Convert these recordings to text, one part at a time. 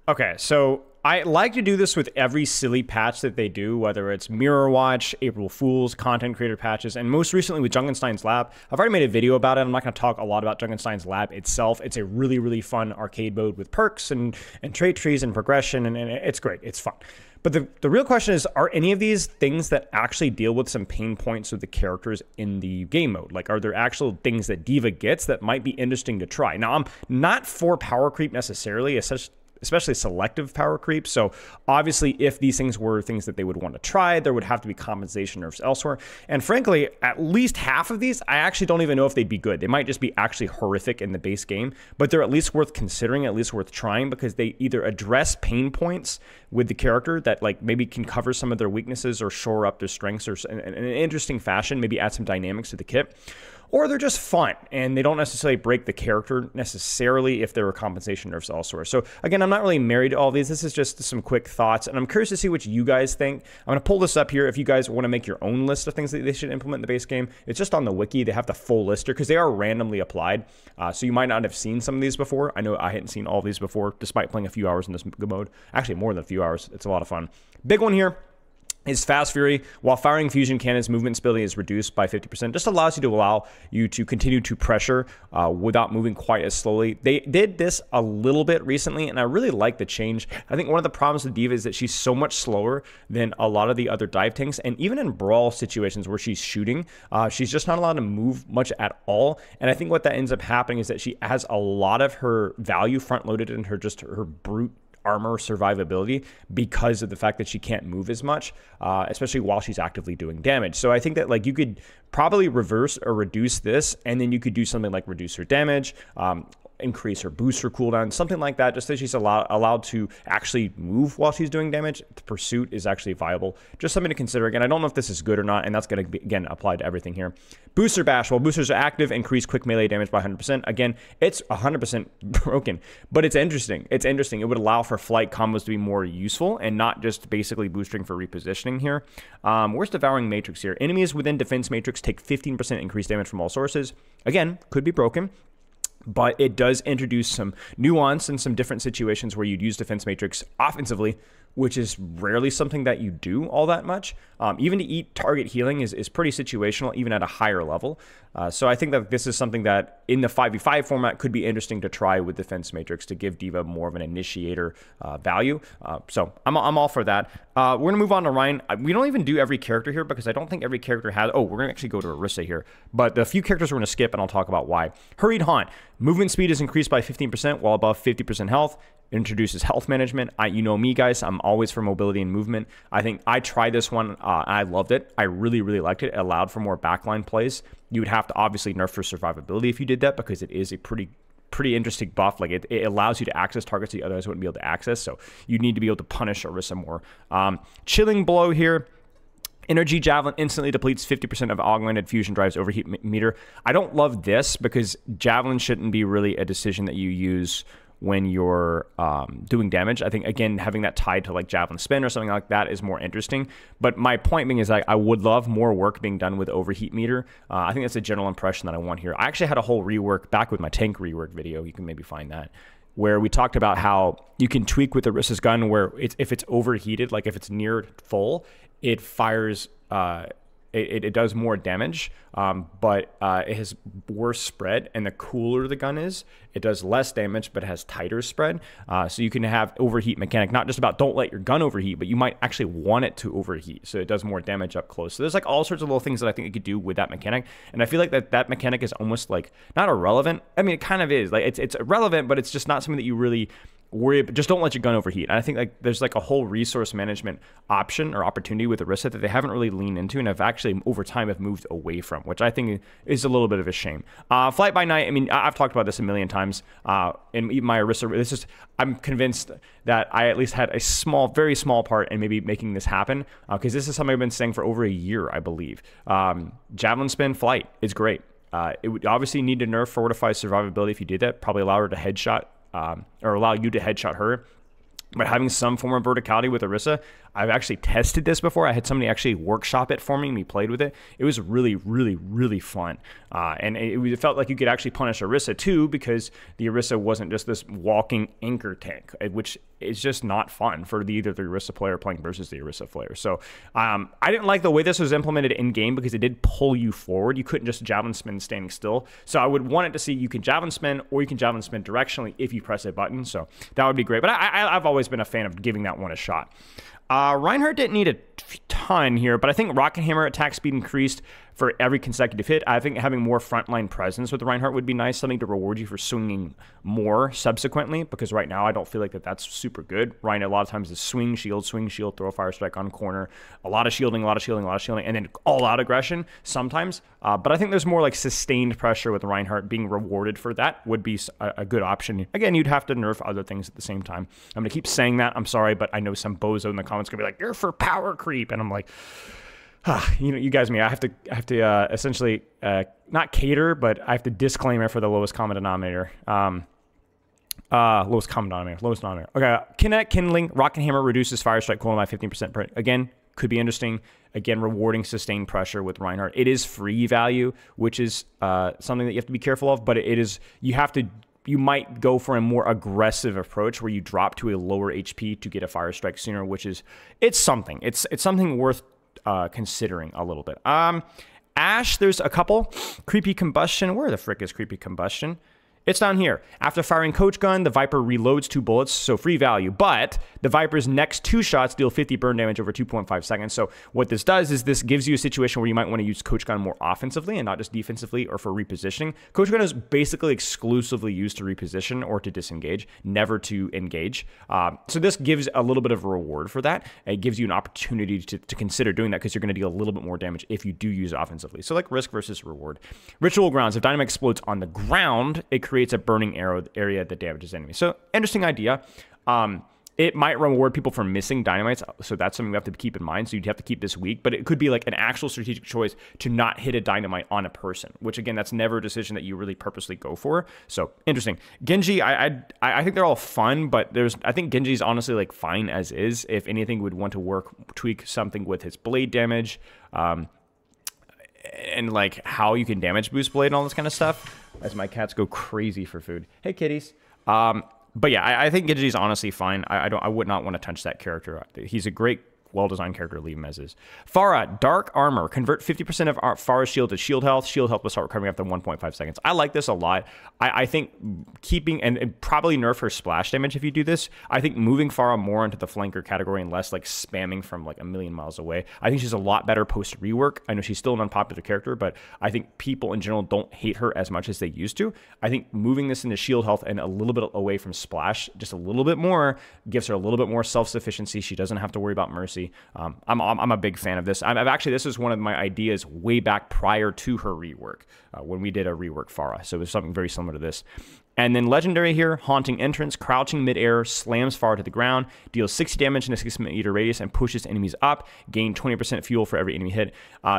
Okay, so I like to do this with every silly patch that they do, whether it's Mirror Watch, April Fools, content creator patches, and most recently with Junkenstein's Lab. I've already made a video about it. I'm not going to talk a lot about Junkenstein's Lab itself. It's a really, really fun arcade mode with perks and trait trees and progression, and it's great. It's fun. But the real question is, are any of these things that actually deal with some pain points with the characters in the game mode? Like, are there actual things that D.Va gets that might be interesting to try? Now, I'm not for power creep necessarily, especially selective power creep. So obviously, if these things were things that they would want to try, there would have to be compensation nerfs elsewhere. And frankly, at least half of these, I actually don't even know if they'd be good. They might just be actually horrific in the base game, but they're at least worth considering, at least worth trying, because they either address pain points with the character that like maybe can cover some of their weaknesses or shore up their strengths or in an interesting fashion, maybe add some dynamics to the kit. Or they're just fun, and they don't necessarily break the character necessarily if there are compensation nerfs elsewhere. So again, I'm not really married to all these. This is just some quick thoughts, and I'm curious to see what you guys think. I'm going to pull this up here. If you guys want to make your own list of things that they should implement in the base game, it's just on the wiki. They have the full list here because they are randomly applied. So you might not have seen some of these before. I know I hadn't seen all of these before, despite playing a few hours in this mode. Actually, more than a few hours. It's a lot of fun. Big one here is Fast Fury. While firing fusion cannons, movement stability is reduced by 50%. Just allows you to continue to pressure without moving quite as slowly. They did this a little bit recently, and I really like the change. I think one of the problems with D.Va is that she's so much slower than a lot of the other dive tanks, and even in brawl situations where she's shooting, she's just not allowed to move much at all. And I think what that ends up happening is that she has a lot of her value front-loaded in her brute armor survivability because of the fact that she can't move as much, especially while she's actively doing damage. So I think that like you could probably reverse or reduce this, and then you could do something like reduce her damage, increase her booster cooldown, something like that, just so she's allowed to actually move while she's doing damage. The pursuit is actually viable. Just something to consider. Again, I don't know if this is good or not, and that's going to be, again, applied to everything here. Booster Bash. While boosters are active, increase quick melee damage by 100%. Again, it's 100% broken, but it's interesting. It's interesting. It would allow for flight combos to be more useful and not just basically boosting for repositioning here. Where's Devouring Matrix here? Enemies within Defense Matrix take 15% increased damage from all sources. Again, could be broken, but it does introduce some nuance in some different situations where you'd use Defense Matrix offensively, which is rarely something that you do all that much. Even to eat target healing is pretty situational, even at a higher level. So I think that this is something that in the 5v5 format could be interesting to try with Defense Matrix to give D.Va more of an initiator value. So I'm all for that. We're going to move on to Ryan. We don't even do every character here because I don't think every character has... Oh, we're going to actually go to Orisa here. But the few characters we're going to skip, and I'll talk about why. Hurried Haunt. Movement speed is increased by 15% while above 50% health. Introduces health management. You know me, guys. I'm always for mobility and movement. I think I tried this one. I loved it. I really, really liked it. It allowed for more backline plays. You would have to obviously nerf for survivability if you did that because it is a pretty interesting buff. Like it allows you to access targets you otherwise wouldn't be able to access. So you need to be able to punish Orisa more. Chilling Blow here. Energy Javelin instantly depletes 50% of augmented fusion drives overheat meter. I don't love this because Javelin shouldn't be really a decision that you use when you're doing damage. I think, again, having that tied to like Javelin Spin or something like that is more interesting. But my point being is like, I would love more work being done with overheat meter. I think that's a general impression that I want here. I actually had a whole rework back with my tank rework video. You can maybe find that, where we talked about how you can tweak with Orisa's gun where if it's overheated, like if it's near full, it fires... It does more damage, but it has worse spread, and the cooler the gun is, it does less damage, but it has tighter spread. So you can have overheat mechanic, not just about don't let your gun overheat, but you might actually want it to overheat, so it does more damage up close. So there's like all sorts of little things that I think you could do with that mechanic, and I feel like that mechanic is almost like, not irrelevant. I mean, it kind of is. Like it's irrelevant, but it's just not something that you really... worry about. Just don't let your gun overheat. And I think like there's like a whole resource management option or opportunity with Orisa that they haven't really leaned into and have actually over time have moved away from, which I think is a little bit of a shame. Flight by Night. I mean, I've talked about this a million times. In my Orisa, I'm convinced that I at least had a small, very small part in maybe making this happen because this is something I've been saying for over a year, I believe. Javelin Spin Flight is great. It would obviously need to nerf Fortify survivability if you did that. Probably allow her to headshot or allow you to headshot her. But having some form of verticality with Orisa, I've actually tested this before. I had somebody actually workshop it for me, and we played with it. It was really, really, really fun. And it felt like you could actually punish Orisa too, because the Orisa wasn't just this walking anchor tank, which is just not fun for either the Orisa player playing versus the Orisa player. So I didn't like the way this was implemented in game because it did pull you forward. You couldn't just javelin spin standing still. So I would want it to see you can javelin spin or you can javelin spin directionally if you press a button. So that would be great. But I've always been a fan of giving that one a shot. Reinhardt didn't need a ton here, but I think Rocket Hammer attack speed increased for every consecutive hit. I think having more frontline presence with Reinhardt would be nice, something to reward you for swinging more subsequently, because right now I don't feel like that's super good. Reinhardt a lot of times is swing, shield, throw a fire strike on corner, a lot of shielding, and then all-out aggression sometimes. But I think there's more like sustained pressure with Reinhardt. Being rewarded for that would be a good option. Again, you'd have to nerf other things at the same time. I'm going to keep saying that. I'm sorry, but I know some bozo in the comments going to be like, you're for power creep. And I'm like, you guys, I have to essentially not cater, but I have to disclaimer for the lowest common denominator. Lowest denominator. Okay, kinetic kindling, rocket hammer reduces fire strike cooldown by 15%. Again, could be interesting. Again, rewarding sustained pressure with Reinhardt. It is free value, which is something that you have to be careful of. But it is you might go for a more aggressive approach where you drop to a lower HP to get a fire strike sooner, it's something. It's something worth considering a little bit. Ashe, there's a couple. Creepy Combustion. Where the frick is Creepy Combustion? It's down here. After firing Coach Gun, the Viper reloads 2 bullets, so free value. But the Viper's next 2 shots deal 50 burn damage over 2.5 seconds. So what this does is this gives you a situation where you might want to use Coach Gun more offensively and not just defensively or for repositioning. Coach Gun is basically exclusively used to reposition or to disengage, never to engage. So this gives a little bit of a reward for that. It gives you an opportunity to consider doing that because you're going to deal a little bit more damage if you do use it offensively. So like risk versus reward. Ritual Grounds. If dynamite explodes on the ground, it creates a burning area that damages enemies. So interesting idea. It might reward people for missing dynamites, so that's something we have to keep in mind. So you'd have to keep this weak, but it could be like an actual strategic choice to not hit a dynamite on a person, which again, that's never a decision that you really purposely go for. So interesting. Genji, I think they're all fun, but I think Genji's honestly like fine as is. If anything, would want to tweak something with his blade damage, and like how you can damage boost blade and all this kind of stuff, as my cats go crazy for food. Hey kitties. But yeah, I think Genji's honestly fine. I would not want to touch that character. He's a great, well-designed character. Leave him as is. Pharah, Dark Armor. Convert 50% of Pharah's shield to shield health. Shield health will start recovering after 1.5 seconds. I like this a lot. I think keeping, and probably nerf her splash damage if you do this. I think moving Pharah more into the flanker category and less like spamming from like a million miles away. I think she's a lot better post-rework. I know she's still an unpopular character, but I think people in general don't hate her as much as they used to. I think moving this into shield health and a little bit away from splash, just a little bit more, gives her a little bit more self-sufficiency. She doesn't have to worry about mercy. I'm a big fan of this. This is one of my ideas way back prior to her rework, when we did a rework Pharah. So it was something very similar to this. And then legendary here, Haunting Entrance, crouching midair, slams Pharah to the ground, deals 60 damage in a 6-meter radius, and pushes enemies up. Gain 20% fuel for every enemy hit.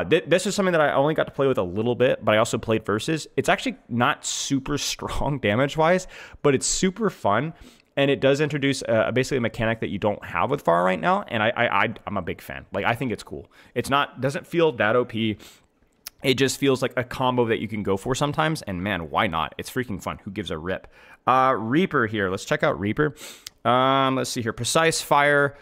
This is something that I only got to play with a little bit, but I also played versus. It's actually not super strong damage-wise, but it's super fun. And it does introduce basically a mechanic that you don't have with Pharah right now, and I'm a big fan. Like, I think it's cool. Doesn't feel that OP. It just feels like a combo that you can go for sometimes, and man, why not? It's freaking fun. Who gives a rip? Reaper here. Let's check out Reaper. Let's see here. Precise Fire,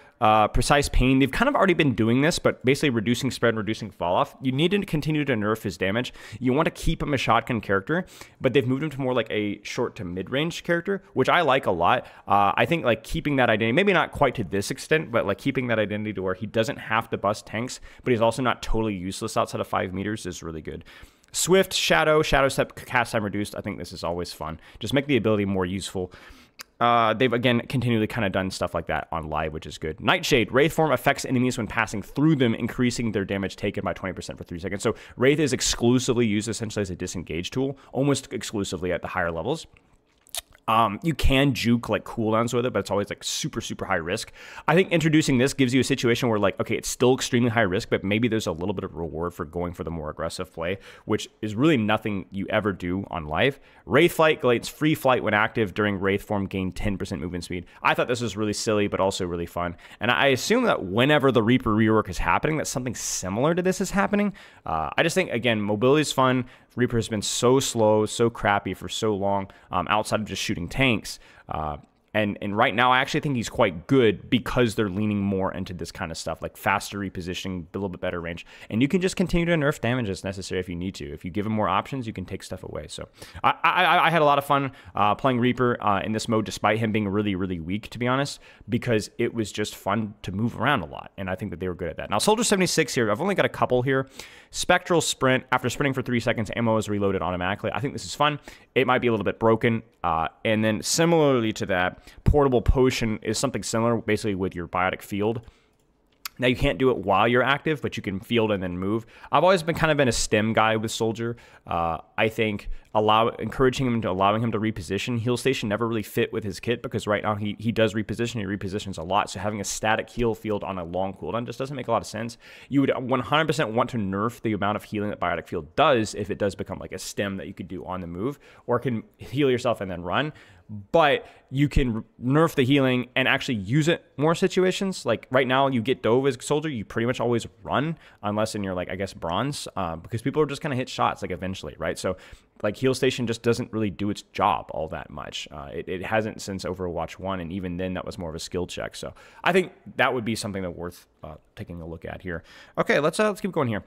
Precise Pain. They've kind of already been doing this, but basically reducing spread, reducing fall off. You need to continue to nerf his damage. You want to keep him a shotgun character, but they've moved him to more like a short to mid-range character, which I like a lot. I think like keeping that identity, maybe not quite to this extent, but like keeping that identity to where he doesn't have to bust tanks, but he's also not totally useless outside of 5 meters is really good. Swift, Shadow Step, cast time reduced. I think this is always fun. Just make the ability more useful. They've, again, continually kind of done stuff like that on live, which is good. Nightshade. Wraith form affects enemies when passing through them, increasing their damage taken by 20% for 3 seconds. So Wraith is exclusively used essentially as a disengage tool, almost exclusively at the higher levels. You can juke like cooldowns with it, but it's always like super, super high risk. I think introducing this gives you a situation where like, okay, it's still extremely high risk, but maybe there's a little bit of reward for going for the more aggressive play, which is really nothing you ever do on live. Wraith Flight gains free flight when active during Wraith form, gain 10% movement speed. I thought this was really silly, but also really fun. And I assume that whenever the Reaper rework is happening, that something similar to this is happening. I just think, again, mobility is fun. Reaper has been so slow, so crappy for so long, outside of just shooting tanks. And right now, I actually think he's quite good because they're leaning more into this kind of stuff, like faster repositioning, a little bit better range. And you can just continue to nerf damage as necessary if you need to. If you give him more options, you can take stuff away. So I had a lot of fun playing Reaper in this mode, despite him being really, really weak, to be honest, because it was just fun to move around a lot. And I think that they were good at that. Now, Soldier 76 here, I've only got a couple here. Spectral Sprint, after sprinting for 3 seconds, ammo is reloaded automatically. I think this is fun. It might be a little bit broken. And then similarly to that, Portable Potion is something similar, basically with your biotic field. Now, you can't do it while you're active, but you can field and then move. I've always been kind of been a stem guy with Soldier. I think allowing him to reposition. Heal Station never really fit with his kit because right now he does reposition. He repositions a lot. So having a static heal field on a long cooldown just doesn't make a lot of sense. You would 100% want to nerf the amount of healing that Biotic Field does if it does become like a stem that you could do on the move, or can heal yourself and then run. But you can nerf the healing and actually use it more situations. Like right now, you get Dove as Soldier, you pretty much always run, unless in your, like, I guess, bronze, because people are just going to hit shots, like, eventually, right? So, like, Heal Station just doesn't really do its job all that much. It hasn't since Overwatch 1, and even then, that was more of a skill check. So, I think that would be something that worth taking a look at here. Okay, let's keep going here.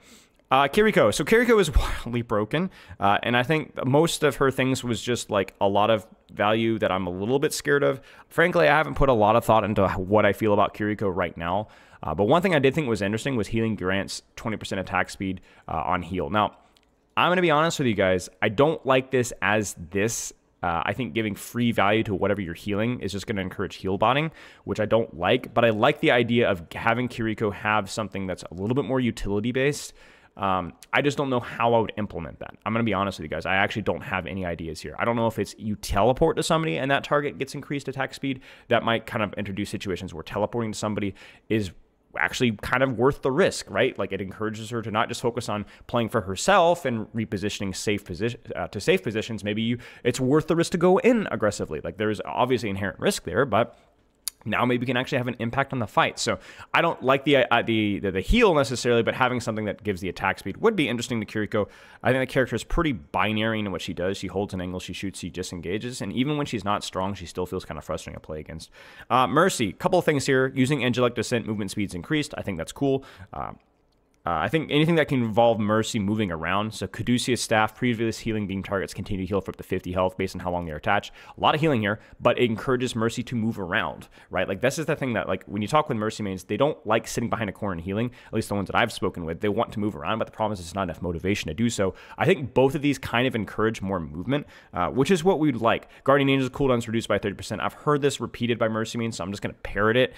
Kiriko. So Kiriko is wildly broken, and I think most of her things was just like a lot of value that I'm a little bit scared of. Frankly, I haven't put a lot of thought into what I feel about Kiriko right now, but one thing I did think was interesting was healing grants 20% attack speed on heal. Now, I'm going to be honest with you guys, I don't like this as this. I think giving free value to whatever you're healing is just going to encourage heal botting, which I don't like, but I like the idea of having Kiriko have something that's a little bit more utility-based. I just don't know how I would implement that. I'm going to be honest with you guys. I actually don't have any ideas here. I don't know if it's you teleport to somebody and that target gets increased attack speed. That might kind of introduce situations where teleporting to somebody is actually kind of worth the risk, right? Like, it encourages her to not just focus on playing for herself and repositioning safe positions. Maybe it's worth the risk to go in aggressively. Like, there's obviously inherent risk there, but now maybe we can actually have an impact on the fight. So I don't like the heal necessarily, but having something that gives the attack speed would be interesting to Kiriko. I think the character is pretty binary in what she does. She holds an angle, she shoots, she disengages, and even when she's not strong, she still feels kind of frustrating to play against. Mercy, couple of things here. Using Angelic Descent, movement speed's increased. I think that's cool. I think anything that can involve Mercy moving around. So Caduceus Staff, previous healing beam targets continue to heal for up to 50 health based on how long they're attached. A lot of healing here, but it encourages Mercy to move around, right? Like, this is the thing that, like, when you talk with Mercy mains, they don't like sitting behind a corner and healing, at least the ones that I've spoken with. They want to move around, but the problem is it's not enough motivation to do so. I think both of these kind of encourage more movement, which is what we'd like. Guardian Angel's cooldown's reduced by 30%. I've heard this repeated by Mercy mains, so I'm just going to parrot it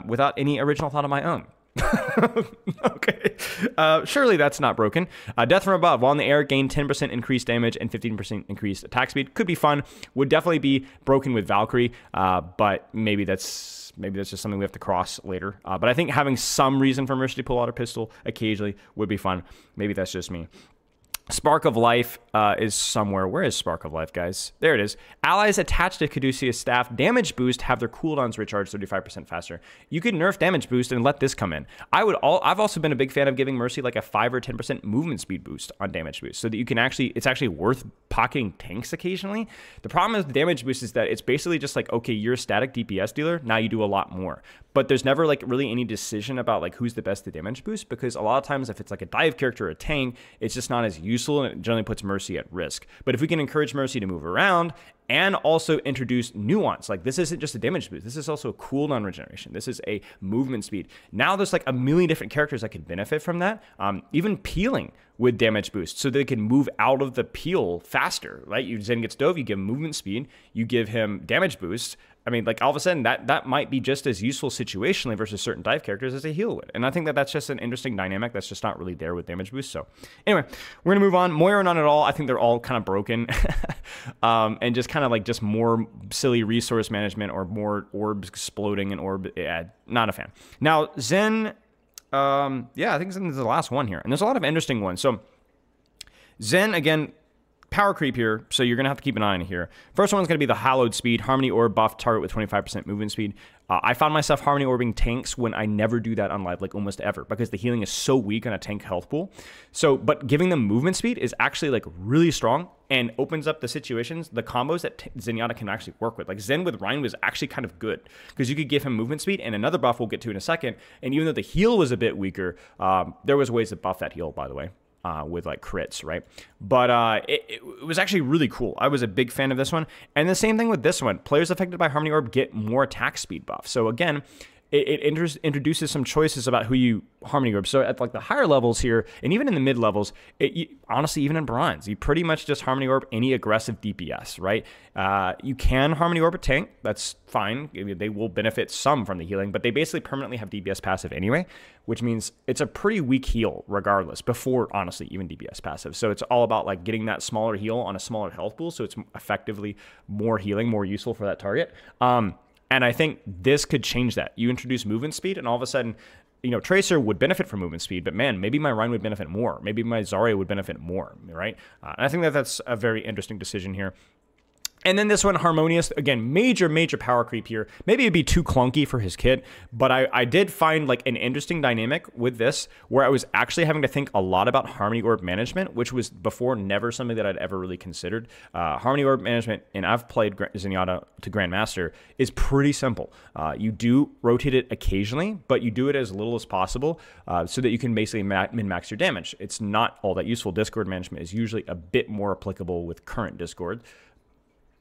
without any original thought of my own. Okay. Surely that's not broken. Death from Above. While in the air, gain 10% increased damage and 15% increased attack speed. Could be fun. Would definitely be broken with Valkyrie, but maybe that's just something we have to cross later. But I think having some reason for Mercy to pull out her pistol occasionally would be fun. Maybe that's just me. Spark of Life is somewhere. Where is Spark of Life, guys? There it is. Allies attached to Caduceus Staff damage boost have their cooldowns recharged 35% faster. You could nerf damage boost and let this come in. I've also been a big fan of giving Mercy like a 5 or 10% movement speed boost on damage boost, so that you can it's actually worth pocketing tanks occasionally. The problem with damage boost is that it's basically just like, okay, you're a static DPS dealer, now you do a lot more. But there's never like really any decision about like who's the best to damage boost, because a lot of times if it's like a dive character or a tank, it's just not as useful, and it generally puts Mercy at risk. But if we can encourage Mercy to move around and also introduce nuance, like this isn't just a damage boost, this is also a cooldown regeneration, this is a movement speed. Now there's like a million different characters that could benefit from that. Even peeling with damage boost, so they can move out of the peel faster, right? Zen gets Dove, you give him movement speed, you give him damage boost, I mean, like all of a sudden that might be just as useful situationally versus certain dive characters as a heal would. And I think that that's just an interesting dynamic that's just not really there with damage boost. So anyway, we're going to move on. Moira, none at all. I think they're all kind of broken and just kind of like just more silly resource management or more orbs exploding and orb. Yeah, not a fan. Now, Zen, yeah, I think Zen is the last one here. And there's a lot of interesting ones. So Zen, again, power creep here, so you're going to have to keep an eye on here. First one's going to be the hallowed speed, Harmony Orb buff target with 25% movement speed. I found myself Harmony Orbing tanks when I never do that on live, like almost ever, because the healing is so weak on a tank health pool. So, but giving them movement speed is actually like really strong and opens up the situations, the combos that Zenyatta can actually work with. Like Zen with Rein was actually kind of good because you could give him movement speed and another buff we'll get to in a second. And even though the heal was a bit weaker, there was ways to buff that heal, by the way. With like crits, right? But it was actually really cool. I was a big fan of this one. And the same thing with this one. Players affected by Harmony Orb get more attack speed buff. So again, it introduces some choices about who you Harmony Orb. So at like the higher levels here, and even in the mid levels, honestly, even in bronze, you pretty much just Harmony Orb any aggressive DPS, right? You can Harmony Orb a tank. That's fine. They will benefit some from the healing, but they basically permanently have DPS passive anyway, which means it's a pretty weak heal regardless, before, honestly, even DPS passive. So it's all about like getting that smaller heal on a smaller health pool, so it's effectively more healing, more useful for that target. And I think this could change that. You introduce movement speed, and all of a sudden, you know, Tracer would benefit from movement speed, but man, maybe my Rein would benefit more. Maybe my Zarya would benefit more, right? And I think that that's a very interesting decision here. And then this one, Harmonious, again, major power creep here. Maybe it'd be too clunky for his kit, but I did find like an interesting dynamic with this where I was actually having to think a lot about Harmony Orb management, which was before never something that I'd ever really considered. Harmony Orb management, and I've played Zenyatta to Grandmaster, is pretty simple. You do rotate it occasionally, but you do it as little as possible so that you can basically min-max your damage. It's not all that useful. Discord management is usually a bit more applicable with current Discord.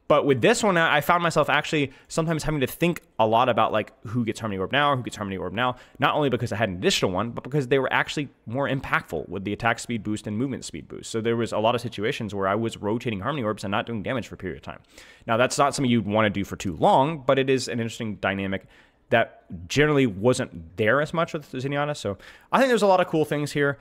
But with this one, I found myself actually sometimes having to think a lot about like who gets Harmony Orb now, who gets Harmony Orb now, not only because I had an additional one, but because they were actually more impactful with the attack speed boost and movement speed boost. So there was a lot of situations where I was rotating Harmony Orbs and not doing damage for a period of time. Now, that's not something you'd want to do for too long, but it is an interesting dynamic that generally wasn't there as much with Zenyatta. So I think there's a lot of cool things here.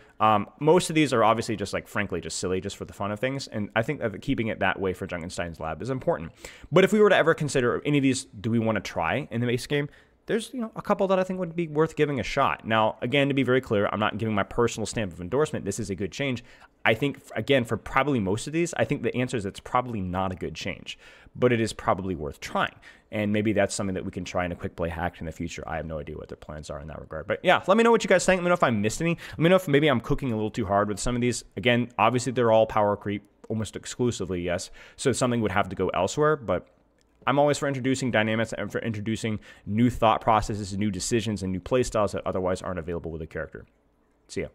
Most of these are obviously just like, frankly, just silly, just for the fun of things. And I think that keeping it that way for Junkenstein's lab is important. But if we were to ever consider any of these, do we want to try in the base game? There's, you know, a couple that I think would be worth giving a shot. Now, again, to be very clear, I'm not giving my personal stamp of endorsement. This is a good change. I think, again, for probably most of these, I think the answer is it's probably not a good change, but it is probably worth trying. And maybe that's something that we can try in a quick play hack in the future. I have no idea what their plans are in that regard. But yeah, let me know what you guys think. Let me know if I missed any. Let me know if maybe I'm cooking a little too hard with some of these. Again, obviously they're all power creep, almost exclusively, yes. So something would have to go elsewhere, but I'm always for introducing dynamics and for introducing new thought processes, new decisions, and new play styles that otherwise aren't available with a character. See ya.